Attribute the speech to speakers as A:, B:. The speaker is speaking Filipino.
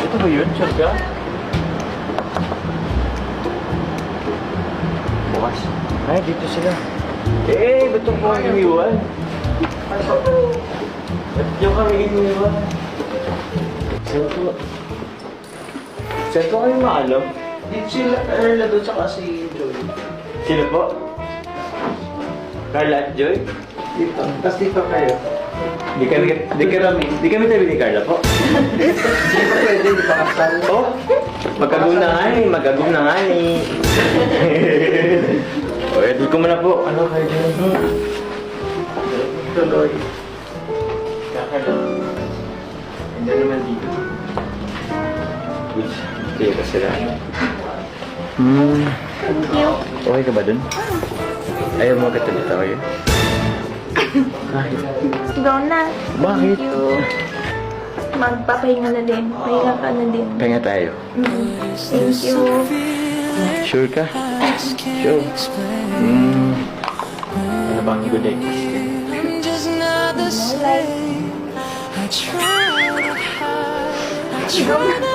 A: Ito ba yun? Sure ka? Bukas. Ay, dito sila. Ba't yung kami iniwan? Ba't yung kami iniwan? Saan ko kayo maalam?
B: Dito sila, Erla doon tsaka si Joy.
A: Sino po? Carla at Joy?
B: Dito. Tapos dito kayo.
A: Di kami tabi ni Carla po.
B: Hindi pa pwede, hindi pa kasal.
A: Oh, magagum na nga eh. O, edit ko muna po. Ano kayo dyan?
B: Tuloy.
A: Kakala. Hindi naman dito. Which, kaya ka sila.
C: Thank you.
A: Okay ka ba dun? Ayaw mo katalit ako yun? Bakit?
C: Go na.
A: Bakit?
C: Thank you. Magpapahinga na din. Pahinga ka na din.
A: Pahinga tayo.
C: Thank you.
A: Sure ka? Sure. Ano bang good day?
C: Go na.